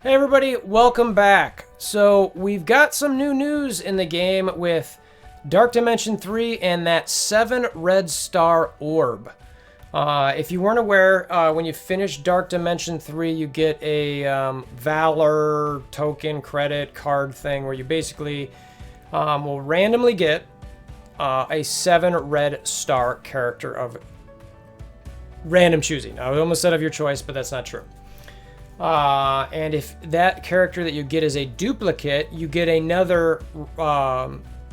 Hey everybody, welcome back. So we've got some new news in the game with Dark Dimension 3 and that 7 red star orb. If you weren't aware, when you finish Dark Dimension 3, you get a Valor token credit card thing where you basically will randomly get a 7 red star character of random choosing. I almost said of your choice, but that's not true. And if that character that you get is a duplicate, you get another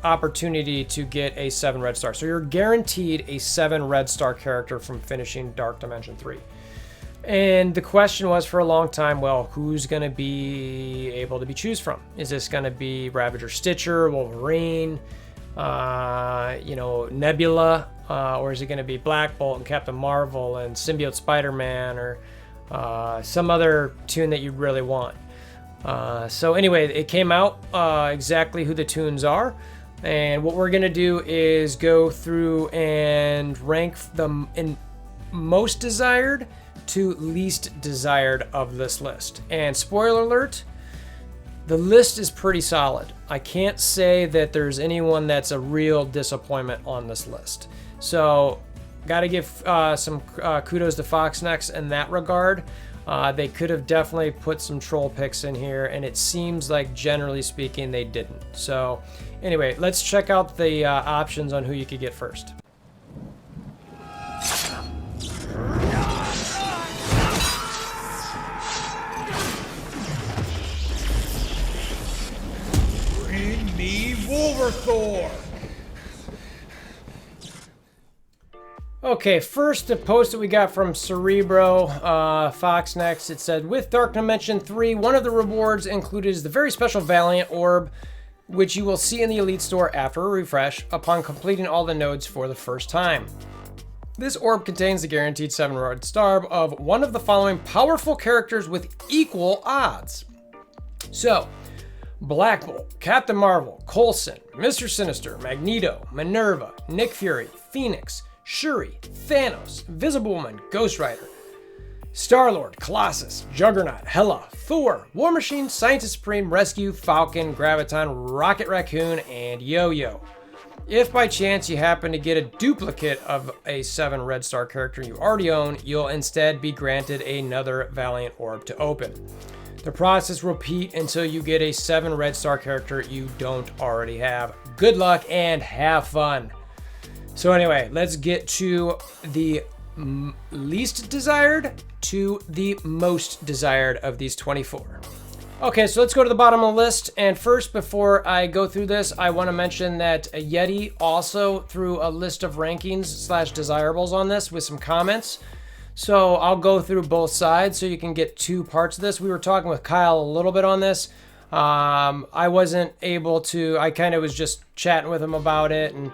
opportunity to get a 7 red star. So you're guaranteed a 7 red star character from finishing Dark Dimension 3. And the question was for a long time, well, who's going to be able to be choose from? Is this going to be Ravager Stitcher, Wolverine, Nebula, or is it going to be Black Bolt and Captain Marvel and Symbiote Spider-Man, or some other Toon that you really want? So anyway, it came out exactly who the Toons are, and what we're gonna do is go through and rank them in most desired to least desired of this list. And spoiler alert, the list is pretty solid. I can't say that there's anyone that's a real disappointment on this list. So got to give some kudos to Foxnex in that regard. They could have definitely put some troll picks in here, and it seems like generally speaking they didn't. So anyway, let's check out the options on who you could get first. Bring me WolverThor! Okay, first the post that we got from Cerebro, Foxnex, it said, with Dark Dimension 3, one of the rewards included is the very special Valiant Orb, which you will see in the Elite Store after a refresh upon completing all the nodes for the first time. This orb contains the guaranteed 7 red star of one of the following powerful characters with equal odds. So, Black Bolt, Captain Marvel, Coulson, Mr. Sinister, Magneto, Minerva, Nick Fury, Phoenix, Shuri, Thanos, Invisible Woman, Ghost Rider, Star-Lord, Colossus, Juggernaut, Hela, Thor, War Machine, Scientist Supreme, Rescue, Falcon, Graviton, Rocket Raccoon, and Yo-Yo. If by chance you happen to get a duplicate of a 7 red star character you already own, you'll instead be granted another Valiant Orb to open. The process will repeat until you get a 7 red star character you don't already have. Good luck and have fun. So anyway, let's get to the least desired to the most desired of these 24. Okay, so let's go to the bottom of the list. And first, before I go through this, I want to mention that Yeti also threw a list of rankings / desirables on this with some comments. So I'll go through both sides so you can get 2 parts of this. We were talking with Kyle a little bit on this. I wasn't able to, I kind of was just chatting with him about it, and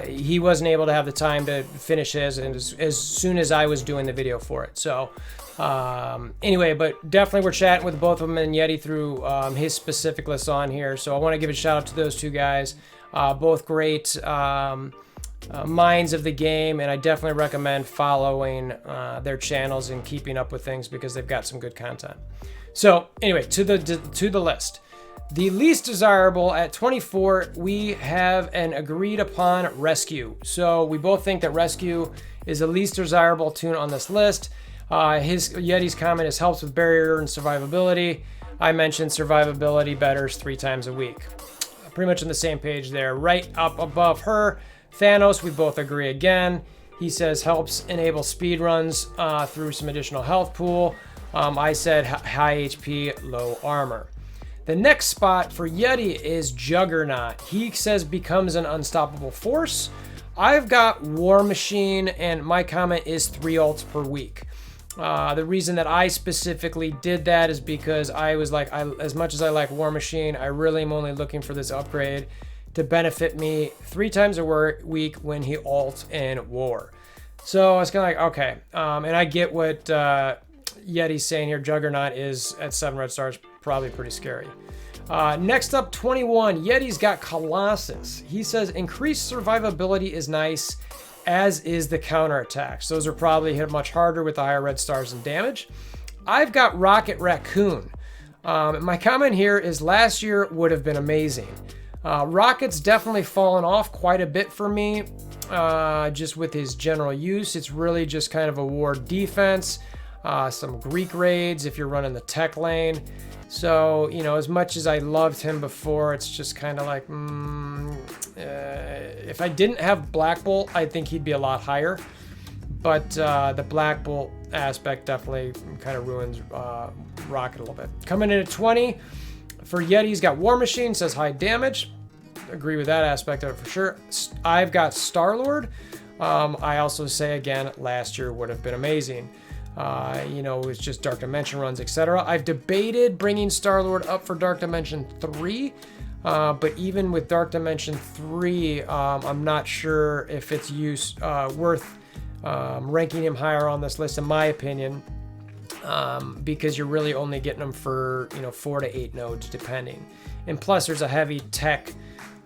he wasn't able to have the time to finish his, and as soon as I was doing the video for it. So anyway, but definitely we're chatting with both of them, and Yeti threw his specific list on here. So I want to give a shout out to those 2 guys. Both great minds of the game, and I definitely recommend following their channels and keeping up with things because they've got some good content. So anyway, to the list. The least desirable at 24, we have an agreed upon Rescue. So we both think that Rescue is the least desirable Toon on this list. Yeti's comment is helps with barrier and survivability. I mentioned survivability betters 3 times a week. Pretty much on the same page there. Right up above her, Thanos, we both agree again. He says helps enable speed runs through some additional health pool. I said high HP, low armor. The next spot for Yeti is Juggernaut. He says becomes an unstoppable force. I've got War Machine, and my comment is 3 ults per week. The reason that I specifically did that is because I was like, as much as I like War Machine, I really am only looking for this upgrade to benefit me 3 times a week when he ults in War. So I was kind of like, okay. And I get what Yeti's saying here. Juggernaut is at 7 red stars, probably pretty scary. Next up, 21. Yeti's got Colossus. He says increased survivability is nice, as is the counterattacks. Those are probably hit much harder with the higher red stars and damage. I've got Rocket Raccoon. My comment here is last year would have been amazing. Rocket's definitely fallen off quite a bit for me, just with his general use. It's really just kind of a war defense, some Greek raids if you're running the tech lane. So, you know, as much as I loved him before, it's just kind of like, if I didn't have Black Bolt, I think he'd be a lot higher. But the Black Bolt aspect definitely kind of ruins Rocket a little bit. Coming in at 20, for Yeti, he's got War Machine, says high damage. Agree with that aspect of it for sure. I've got Star-Lord. I also say, again, last year would have been amazing. You know, it's just Dark Dimension runs, etc. I've debated bringing Star-Lord up for Dark Dimension 3, but even with Dark Dimension 3, I'm not sure if it's worth ranking him higher on this list, in my opinion, because you're really only getting him for, you know, 4 to 8 nodes, depending. And plus, there's a heavy tech.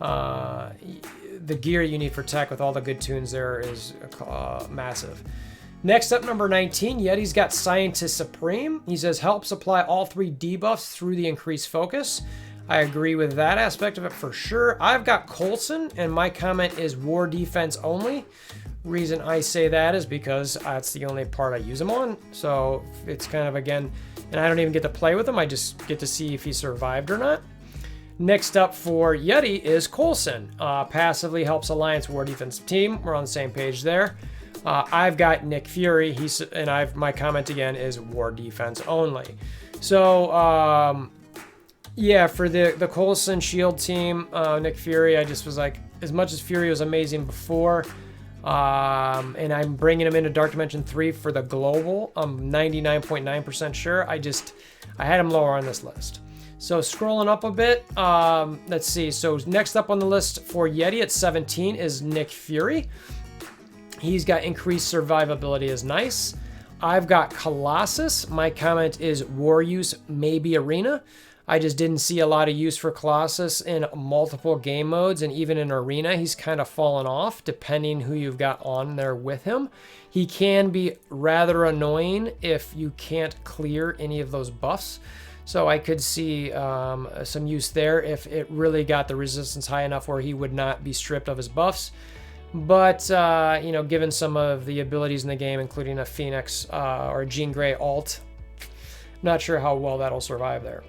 The gear you need for tech with all the good tunes there is massive. Next up, number 19, Yeti's got Scientist Supreme. He says, helps apply all 3 debuffs through the increased focus. I agree with that aspect of it for sure. I've got Coulson, and my comment is war defense only. Reason I say that is because that's the only part I use him on. So it's kind of, again, and I don't even get to play with him. I just get to see if he survived or not. Next up for Yeti is Coulson. Passively helps Alliance war defensive team. We're on the same page there. I've got Nick Fury. My comment again is war defense only. So yeah, for the Coulson shield team, Nick Fury, I just was like, as much as Fury was amazing before, and I'm bringing him into Dark Dimension 3 for the global, I'm 99.9% sure. I had him lower on this list. So scrolling up a bit, let's see. So next up on the list for Yeti at 17 is Nick Fury. He's got increased survivability is nice. I've got Colossus. My comment is war use, maybe arena. I just didn't see a lot of use for Colossus in multiple game modes, and even in arena, he's kind of fallen off depending who you've got on there with him. He can be rather annoying if you can't clear any of those buffs. So I could see some use there if it really got the resistance high enough where he would not be stripped of his buffs. But, you know, given some of the abilities in the game, including a Phoenix or a Jean Grey alt, not sure how well that'll survive there.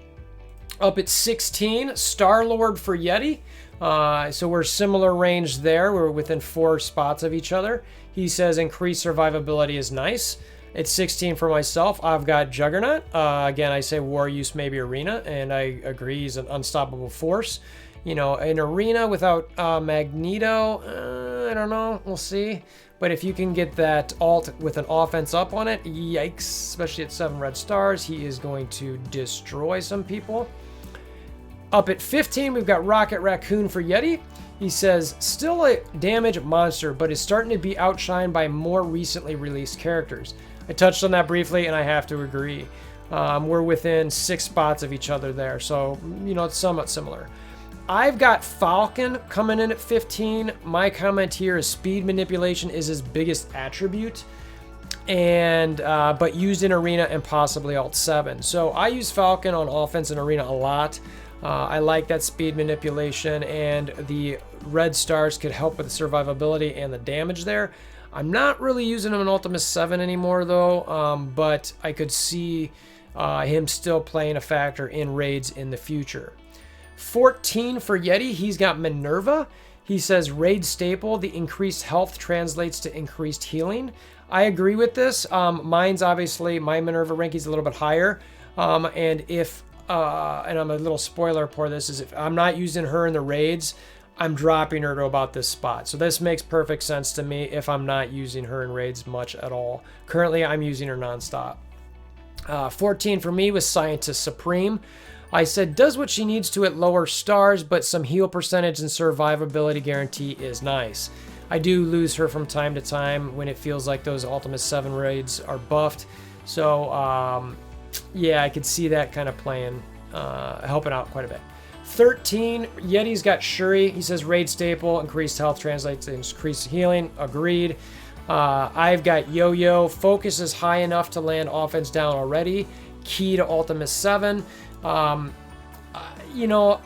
Up at 16, Star-Lord for Yeti. So we're similar range there. We're within 4 spots of each other. He says increased survivability is nice. It's 16 for myself. I've got Juggernaut. Again, I say war use, maybe arena, and I agree he's an unstoppable force. You know, an arena without Magneto, I don't know. We'll see. But if you can get that alt with an offense up on it, yikes, especially at 7 red stars, he is going to destroy some people. Up at 15, we've got Rocket Raccoon for Yeti. He says, still a damage monster, but is starting to be outshined by more recently released characters. I touched on that briefly, and I have to agree. We're within 6 spots of each other there, so, you know, it's somewhat similar. I've got Falcon coming in at 15. My comment here is speed manipulation is his biggest attribute, and but used in arena and possibly alt 7. So I use Falcon on offense and arena a lot. I like that speed manipulation, and the red stars could help with the survivability and the damage there. I'm not really using him in Ultimus 7 anymore though, but I could see him still playing a factor in raids in the future. 14 for Yeti, he's got Minerva. He says raid staple, the increased health translates to increased healing. I agree with this. Mine's obviously, my Minerva rank is a little bit higher. And if, and I'm a little spoiler for this, is if I'm not using her in the raids, I'm dropping her to about this spot. So this makes perfect sense to me if I'm not using her in raids much at all. Currently, I'm using her nonstop. 14 for me was Scientist Supreme. I said, does what she needs to at lower stars, but some heal percentage and survivability guarantee is nice. I do lose her from time to time when it feels like those Ultimate 7 raids are buffed. So, yeah, I could see that kind of playing, helping out quite a bit. 13, Yeti's got Shuri. He says raid staple, increased health translates to increased healing. Agreed. I've got Yo-Yo. Focus is high enough to land offense down already. key to Ultimate 7. You know,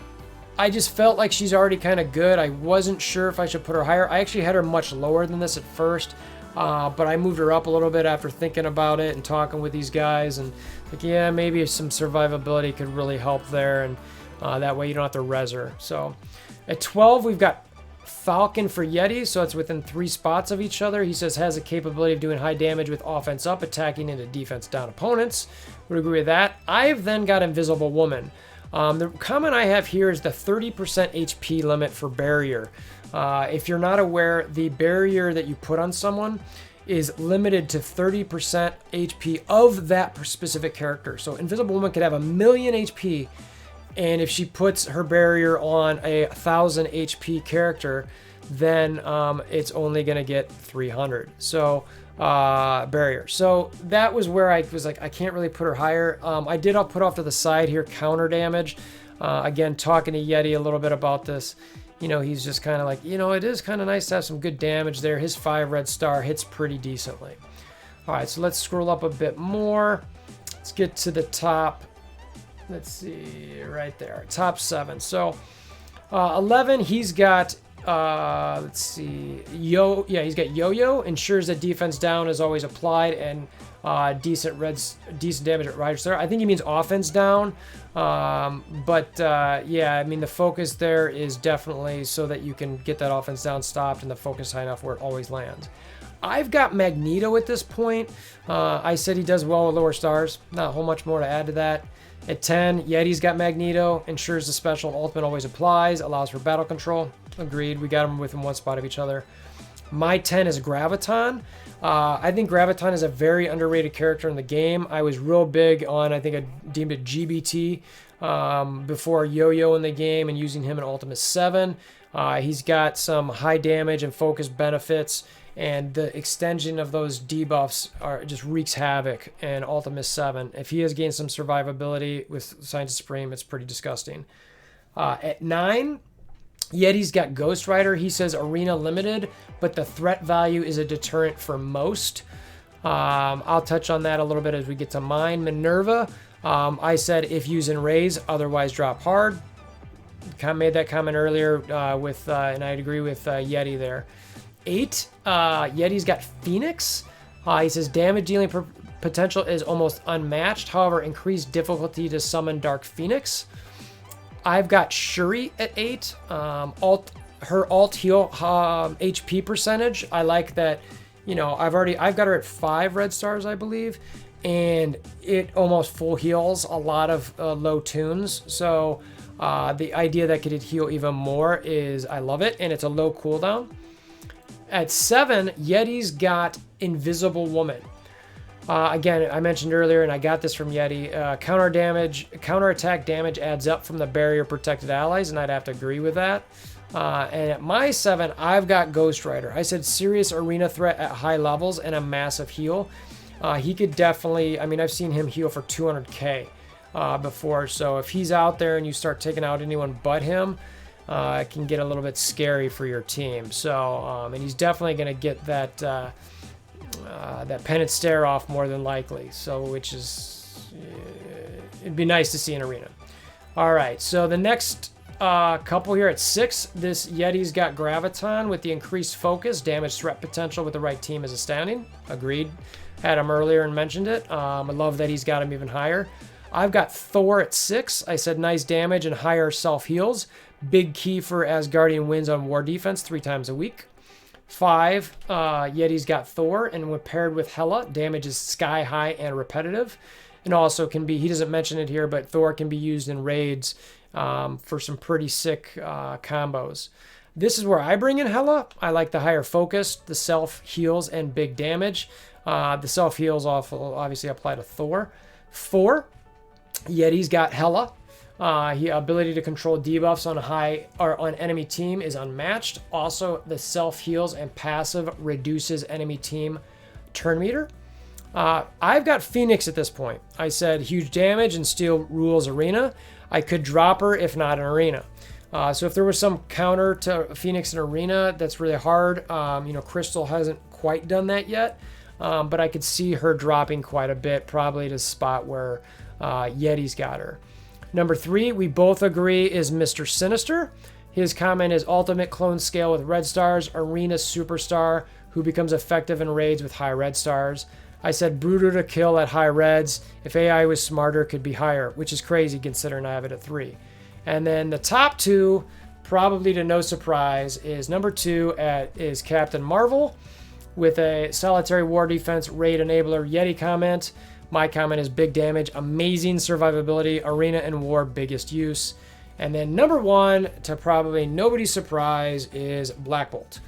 I just felt like she's already kind of good. I wasn't sure if I should put her higher. I actually had her much lower than this at first, but I moved her up a little bit after thinking about it and talking with these guys, and like, yeah, maybe some survivability could really help there, and that way you don't have to res her. So at 12, we've got Falcon for Yeti, so it's within 3 spots of each other. He says has a capability of doing high damage with offense up, attacking into defense down opponents. Would agree with that. I've then got Invisible Woman. The comment I have here is the 30% HP limit for barrier. If you're not aware, the barrier that you put on someone is limited to 30% HP of that specific character. So Invisible Woman could have 1,000,000 HP, and if she puts her barrier on a 1,000 HP character, then it's only going to get 300. So barrier. So that was where I was like, I can't really put her higher. I'll put off to the side here counter damage. Again, talking to Yeti a little bit about this, you know, he's just kind of like, you know, it is kind of nice to have some good damage there. His 5 red star hits pretty decently. All right, so let's scroll up a bit more. Let's get to the top. Let's see, right there, top 7. So 11, he's got let's see, he's got Yo-Yo, ensures that defense down is always applied, and decent damage at Rider Star. I think he means offense down, yeah, I mean the focus there is definitely so that you can get that offense down stopped and the focus high enough where it always lands. I've got Magneto at this point. I said he does well with lower stars. Not a whole much more to add to that. At 10, Yeti's got Magneto, ensures the special and ultimate always applies, allows for battle control. Agreed, we got them within 1 spot of each other. My 10 is Graviton. I think Graviton is a very underrated character in the game. I was real big on, I think I deemed it GBT before Yo-Yo in the game and using him in Ultimate 7. He's got some high damage and focus benefits, and the extension of those debuffs just wreaks havoc in Ultimate 7. If he has gained some survivability with Signs of Supreme, it's pretty disgusting. At 9, Yeti's got Ghost Rider. He says arena limited, but the threat value is a deterrent for most. I'll touch on that a little bit as we get to mine. Minerva, I said if using Raise, otherwise drop hard. Made that comment earlier and I'd agree with Yeti there. 8, Yeti's got Phoenix. He says damage dealing potential is almost unmatched. However, increased difficulty to summon Dark Phoenix. I've got Shuri at 8. Her alt heal HP percentage. I like that. You know, I've got her at 5 red stars, I believe, and it almost full heals a lot of low tunes. So the idea that could heal even more is I love it, and it's a low cooldown. At 7, Yeti's got Invisible Woman. Again, I mentioned earlier, and I got this from Yeti, counter attack damage adds up from the barrier protected allies, and I'd have to agree with that. And at my 7, I've got Ghost Rider. I said serious arena threat at high levels and a massive heal. He could definitely, I mean, I've seen him heal for 200k before, so if he's out there and you start taking out anyone but him, it can get a little bit scary for your team. So, and he's definitely going to get that that Penance Stare off more than likely. So, which is, it'd be nice to see in arena. All right, so the next couple here at 6, this Yeti's got Graviton with the increased focus. Damage threat potential with the right team is astounding. Agreed. Had him earlier and mentioned it. I love that he's got him even higher. I've got Thor at 6. I said nice damage and higher self-heals. Big key for Asgardian wins on war defense 3 times a week. 5, Yeti's got Thor, and when paired with Hela, damage is sky high and repetitive. And also can be, he doesn't mention it here, but Thor can be used in raids for some pretty sick combos. This is where I bring in Hela. I like the higher focus, the self-heals, and big damage. The self-heals obviously apply to Thor. 4, Yeti's got Hela. Ability to control debuffs on enemy team is unmatched. Also, the self heals and passive reduces enemy team turn meter. I've got Phoenix at this point. I said huge damage and Steel rules arena. I could drop her if not in arena. So if there was some counter to Phoenix in arena, that's really hard. Crystal hasn't quite done that yet, but I could see her dropping quite a bit, probably to a spot where Yeti's got her. Number 3, we both agree, is Mr. Sinister. His comment is ultimate clone scale with red stars, arena superstar who becomes effective in raids with high red stars. I said brutal to kill at high reds. If AI was smarter, could be higher, which is crazy considering I have it at 3. And then the top 2, probably to no surprise, is number 2 is Captain Marvel with a solitary war defense raid enabler Yeti comment. My comment is big damage, amazing survivability, arena and war biggest use. And then number 1, to probably nobody's surprise, is Black Bolt.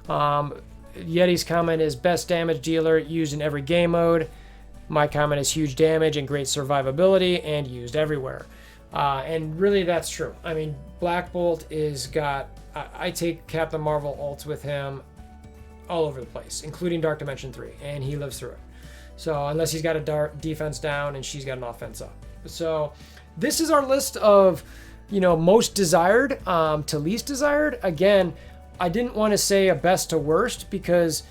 Yeti's comment is best damage dealer used in every game mode. My comment is huge damage and great survivability and used everywhere. And really that's true. I mean, Black Bolt is got, I take Captain Marvel ults with him all over the place, including Dark Dimension 3, and he lives through it. So unless he's got a dark defense down and she's got an offense up. So this is our list of, most desired to least desired. Again, I didn't want to say a best to worst because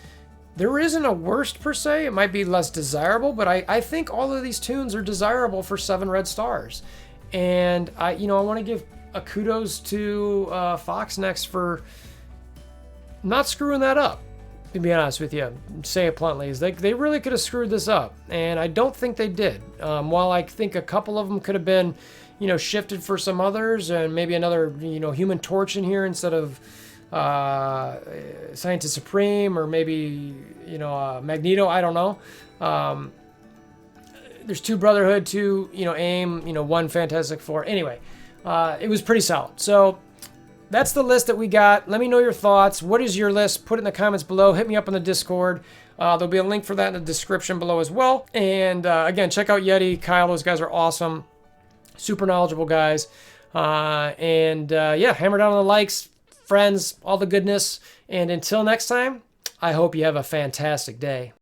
there isn't a worst per se. It might be less desirable, but I think all of these tunes are desirable for 7 red stars. And I want to give a kudos to Fox Next for not screwing that up. To be honest with you, say it bluntly, is they really could have screwed this up, and I don't think they did. While I think a couple of them could have been, shifted for some others, and maybe another, Human Torch in here instead of Scientist Supreme, or maybe Magneto. I don't know. There's 2 Brotherhood, 2 AIM, 1 Fantastic Four. Anyway, it was pretty solid. So that's the list that we got. Let me know your thoughts. What is your list? Put it in the comments below. Hit me up on the Discord. There'll be a link for that in the description below as well. And again, check out Yeti, Kyle. Those guys are awesome. Super knowledgeable guys. Yeah, hammer down on the likes, friends, all the goodness. And until next time, I hope you have a fantastic day.